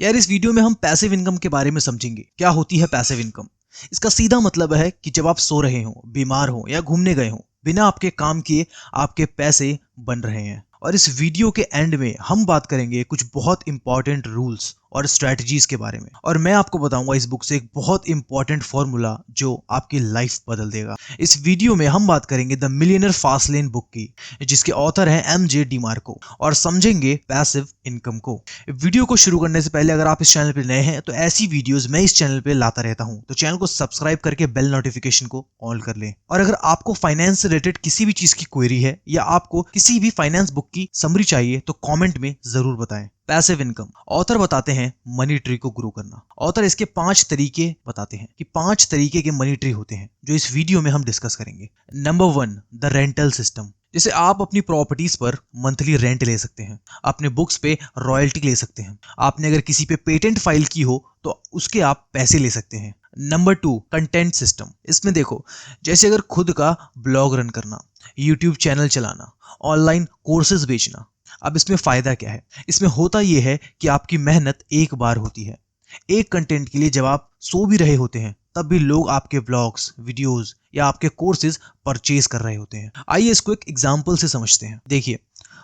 यार इस वीडियो में हम पैसिव इनकम के बारे में समझेंगे। क्या होती है पैसिव इनकम? इसका सीधा मतलब है कि जब आप सो रहे हो, बीमार हो या घूमने गए हो, बिना आपके काम किए आपके पैसे बन रहे हैं। और इस वीडियो के एंड में हम बात करेंगे कुछ बहुत इंपॉर्टेंट रूल्स और स्ट्रेटजीज के बारे में, और मैं आपको बताऊंगा इस बुक से एक बहुत इंपॉर्टेंट फॉर्मूला जो आपकी लाइफ बदल देगा। इस वीडियो में हम बात करेंगे the millionaire fast lane book की, जिसके ऑथर हैं एम.जे. डिमार्को, और समझेंगे पैसिव इनकम को। वीडियो को शुरू करने से पहले अगर आप इस चैनल पे नए हैं तो ऐसी वीडियोस मैं इस चैनल पे लाता रहता हूं, तो चैनल को सब्सक्राइब करके बेल नोटिफिकेशन को ऑन कर लें। और अगर आपको फाइनेंस से रिलेटेड किसी भी चीज की क्वेरी है या आपको किसी भी फाइनेंस बुक की समरी चाहिए तो कमेंट में जरूर बताएं। पैसिव इनकम, ऑथर बताते हैं मनी ट्री को ग्रो करना। ऑथर इसके 5 तरीके बताते हैं कि 5 तरीके के मनी ट्री होते हैं जो इस वीडियो में हम डिस्कस करेंगे। Number 1, the rental system. जैसे आप अपनी प्रॉपर्टीज पर मंथली रेंट ले सकते हैं, अपने बुक्स पे रॉयल्टी ले सकते हैं, आपने अगर किसी पे पेटेंट फाइल की हो तो उसके आप पैसे ले सकते हैं। Number 2, content system. इसमें देखो, जैसे अगर खुद का ब्लॉग रन करना, यूट्यूब चैनल चलाना, ऑनलाइन कोर्सेज बेचना। अब इसमें फायदा क्या है? इसमें होता यह है कि आपकी मेहनत एक बार होती है। एक कंटेंट के लिए जब आप सो भी रहे होते हैं तब भी लोग आपके व्लॉग्स, वीडियोस या आपके कोर्सेज परचेज कर रहे होते हैं। आइए इसको एक एग्जांपल से समझते हैं। देखिए,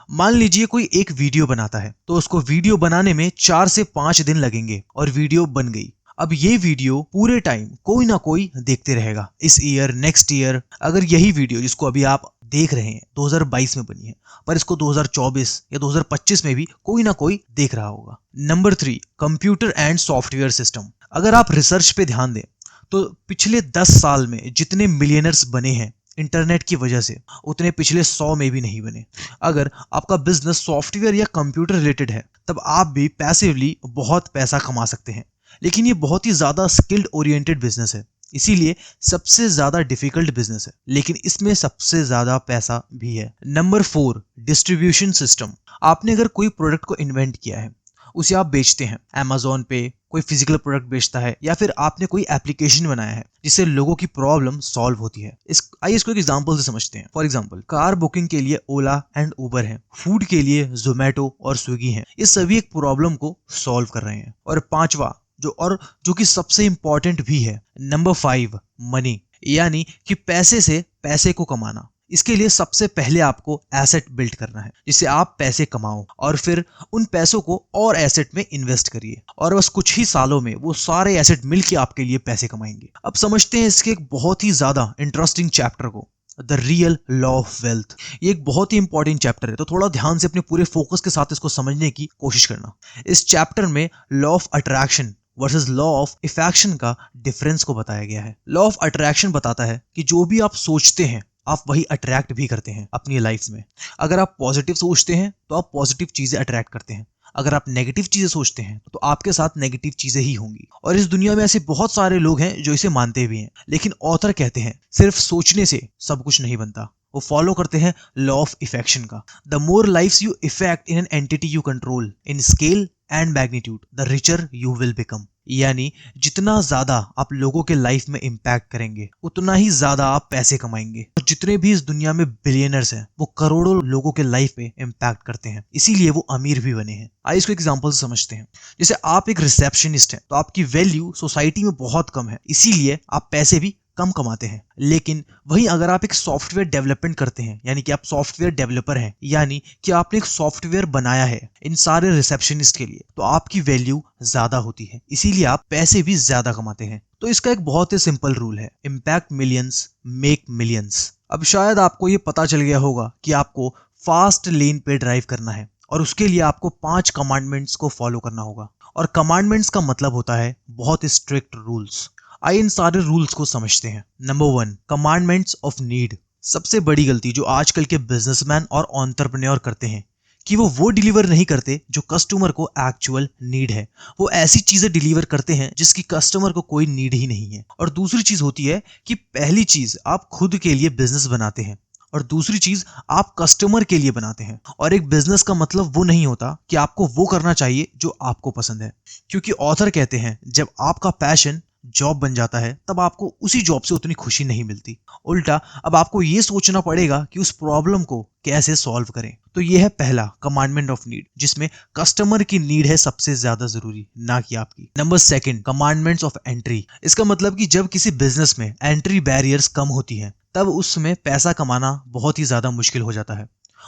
मान लीजिए कोई एक वीडियो बनाता है तो उसको वीडियो बनाने में 4 से 5 दिन लगेंगे और वीडियो बन गई। अब ये वीडियो पूरे टाइम कोई ना कोई देखते रहेगा, इस ईयर, नेक्स्ट ईयर। अगर यही वीडियो जिसको अभी आप देख रहे हैं 2022 में बनी है, पर इसको 2024 या 2025 में भी कोई ना कोई देख रहा होगा। Number 3, computer and software system. अगर आप रिसर्च पे ध्यान दें तो पिछले 10 साल में जितने मिलियनर्स बने हैं इंटरनेट की वजह से, उतने पिछले 100 में भी नहीं बने। अगर आपका बिजनेस सॉफ्टवेयर या कंप्यूटर रिलेटेड है तब आप भी पैसिवली बहुत पैसा कमा सकते हैं, लेकिन ये बहुत ही ज्यादा स्किल्ड ओरिएंटेड बिजनेस है, इसीलिए सबसे ज्यादा डिफिकल्ट बिजनेस है, लेकिन इसमें सबसे ज्यादा पैसा भी है। Number 4, distribution system. आपने अगर कोई प्रोडक्ट को इन्वेंट किया है, उसे आप बेचते हैं अमेजोन पे, कोई फिजिकल प्रोडक्ट बेचता है, या फिर आपने कोई एप्लीकेशन बनाया है जिससे लोगों की प्रॉब्लम सॉल्व होती है। आइए इसको एक एग्जांपल से समझते हैं। फॉर एग्जांपल, कार बुकिंग के लिए ओला एंड उबर है, फूड के लिए जोमेटो और स्विगी है। ये सभी एक प्रॉब्लम को सॉल्व कर रहे हैं। और पांचवा, जो कि सबसे इंपॉर्टेंट भी है, नंबर 5, मनी, यानी कि पैसे से पैसे को कमाना। इसके लिए सबसे पहले आपको एसेट बिल्ड करना है जिससे आप पैसे कमाओ, और फिर उन पैसों को और एसेट में इन्वेस्ट करिए, और बस कुछ ही सालों में वो सारे एसेट मिलके आपके लिए पैसे कमाएंगे। अब समझते हैं इसके एक बहुत ही ज्यादा इंटरेस्टिंग चैप्टर को, the real law of wealth. ये एक बहुत ही इंपॉर्टेंट चैप्टर है, तो थोड़ा ध्यान से अपने पूरे फोकस के साथ इसको समझने की कोशिश करना। इस चैप्टर में law of attraction versus law of इफेक्शन का डिफरेंस को बताया गया है। लॉ ऑफ अट्रैक्शन बताता है कि जो भी आप सोचते हैं आप वही अट्रैक्ट भी करते हैं अपनी लाइफ में। अगर आप पॉजिटिव सोचते हैं तो आप पॉजिटिव चीजें अट्रैक्ट करते हैं, अगर आप नेगेटिव चीजें सोचते हैं तो आपके साथ नेगेटिव चीजें ही होंगी। और इस दुनिया में ऐसे बहुत सारे लोग हैं जो इसे मानते भी हैं, लेकिन ऑथर कहते हैं सिर्फ सोचने से सब कुछ नहीं बनता। वो फॉलो करते हैं लॉ ऑफ इफेक्शन का। The more lifes you affect in an entity you control in scale and magnitude, the richer you will become. यानी जितना ज्यादा आप लोगों के लाइफ में इंपैक्ट करेंगे उतना ही ज्यादा आप पैसे कमाएंगे। और जितने भी इस दुनिया में बिलियनर्स हैं वो करोड़ों लोगों के लाइफ पे इंपैक्ट करते हैं, इसीलिए वो अमीर भी बने हैं। आइए इसको एग्जांपल से समझते हैं। जैसे आप एक रिसेप्शनिस्ट हैं तो आपकी वैल्यू सोसाइटी में बहुत कम है, इसीलिए आप पैसे भी कम कमाते हैं। लेकिन वहीं अगर आप एक सॉफ्टवेयर डेवलपमेंट करते हैं, यानी कि आप सॉफ्टवेयर डेवलपर हैं, यानी कि आपने एक सॉफ्टवेयर बनाया है इन सारे रिसेप्शनिस्ट के लिए, तो आपकी वैल्यू ज्यादा होती है, इसीलिए आप पैसे भी ज्यादा कमाते हैं। तो इसका एक बहुत ही सिंपल रूल है, इम्पैक्ट मिलियंस मेक मिलियंस। अब शायद आपको ये पता चल गया होगा कि आपको फास्ट लेन पे ड्राइव करना है, और उसके लिए आपको 5 कमांडमेंट्स को फॉलो करना होगा। और कमांडमेंट्स का मतलब होता है बहुत स्ट्रिक्ट रूल्स। आइए इन सारे रूल्स को समझते हैं। Number 1, commandments of need. सबसे बड़ी गलती जो आजकल के बिजनेसमैन और एंटरप्रेन्योर करते हैं कि वो डिलीवर नहीं करते जो कस्टमर को एक्चुअल नीड है। वो ऐसी चीजें डिलीवर करते हैं जिसकी कस्टमर को कोई नीड ही नहीं है। और दूसरी चीज होती है कि पहली चीज आप खुद के लिए बिजनेस बनाते हैं, और दूसरी चीज आप कस्टमर के लिए बनाते हैं। और एक बिजनेस का मतलब वो नहीं होता कि आपको वो करना चाहिए जो आपको पसंद है, क्योंकि ऑथर कहते हैं जब आपका पैशन जॉब बन जाता है तब आपको उसी जॉब से उतनी खुशी नहीं मिलती। उल्टा अब आपको ये सोचना पड़ेगा कि उस प्रॉब्लम को कैसे सॉल्व करें। तो ये है पहला कमांडमेंट ऑफ नीड, जिसमें कस्टमर की नीड है सबसे ज्यादा जरूरी, ना कि आपकी। Number second, commandments of entry. इसका मतलब कि जब किसी बिजनेस में एंट्री बैरियर्स कम होती हैं तब उसमें पैसा कमाना बहुत ही ज्यादा मुश्किल हो जाता है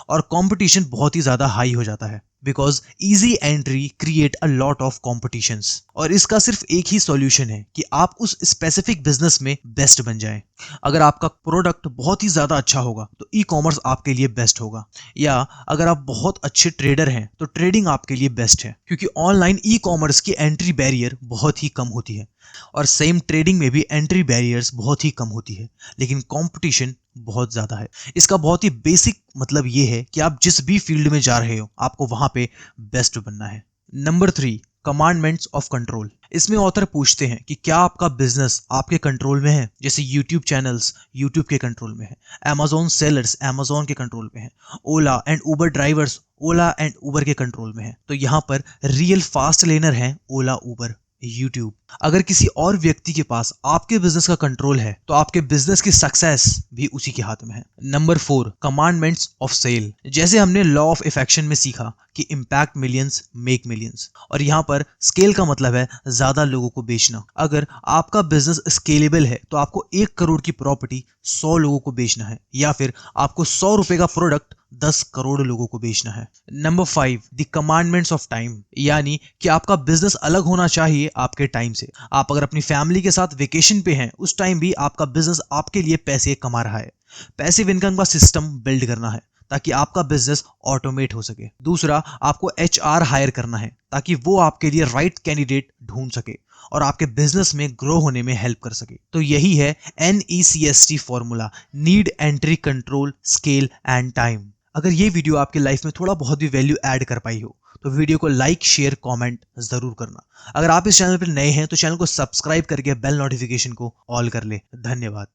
और कंपटीशन बहुत ही ज्यादा हाई हो जाता है। Because easy entry create a lot of competitions. और इसका सिर्फ एक ही सॉल्यूशन है कि आप उस स्पेसिफिक बिजनेस में बेस्ट बन जाएं। अगर आपका प्रोडक्ट बहुत ही ज्यादा अच्छा होगा तो ई कॉमर्स आपके लिए बेस्ट होगा, या अगर आप बहुत अच्छे ट्रेडर हैं तो ट्रेडिंग आपके लिए बेस्ट है, क्योंकि ऑनलाइन ई कॉमर्स की एंट्री बैरियर बहुत ही कम होती है और सेम ट्रेडिंग में भी एंट्री बैरियर्स बहुत ही कम होती है, लेकिन कंपटीशन बहुत ज्यादा है। इसका बहुत ही बेसिक मतलब ये है कि आप जिस भी फील्ड में जा रहे हो आपको वहां पे बेस्ट बनना है। Number 3, commandments of control. इसमें ऑथर पूछते हैं कि क्या आपका बिजनेस आपके कंट्रोल में है, जैसे यूट्यूब चैनल्स यूट्यूब के कंट्रोल में है, Amazon सेलर्स Amazon के कंट्रोल में है, Ola and Uber drivers Ola and Uber के कंट्रोल में है। तो यहाँ पर रियल फास्ट लेनर है ओला उबर यूट्यूब। अगर किसी और व्यक्ति के पास आपके बिजनेस का कंट्रोल है तो आपके बिजनेस की सक्सेस भी उसी के हाथ में है। Number 4, commandments of scale. जैसे हमने लॉ ऑफ इफेक्शन में सीखा कि इम्पैक्ट मिलियंस मेक मिलियंस, और यहाँ पर स्केल का मतलब है ज्यादा लोगों को बेचना। अगर आपका बिजनेस स्केलेबल है तो आपको 1 करोड़ की प्रॉपर्टी 100 लोगों को बेचना है, या फिर आपको 100 रुपए का प्रोडक्ट 10 करोड़ लोगों को बेचना है। Number 5, the commandments of time. यानी कि आपका बिजनेस अलग होना चाहिए आपके टाइम से। आप अगर अपनी फैमिली के साथ वेकेशन पे हैं उस टाइम भी आपका बिजनेस आपके लिए पैसे कमा रहा है। पैसिव इनकम का सिस्टम बिल्ड करना है ताकि आपका बिजनेस ऑटोमेट हो सके। दूसरा, आपको HR हायर करना है ताकि वो आपके लिए राइट कैंडिडेट ढूंढ सके और आपके बिजनेस में ग्रो होने में हेल्प कर सके। तो यही है NECST formula, need, entry, control, scale and time. अगर ये वीडियो आपकी लाइफ में थोड़ा बहुत भी वैल्यू ऐड कर पाई हो तो वीडियो को लाइक, शेयर, कमेंट जरूर करना। अगर आप इस चैनल पर नए हैं तो चैनल को सब्सक्राइब करके बेल नोटिफिकेशन को ऑल कर ले। धन्यवाद।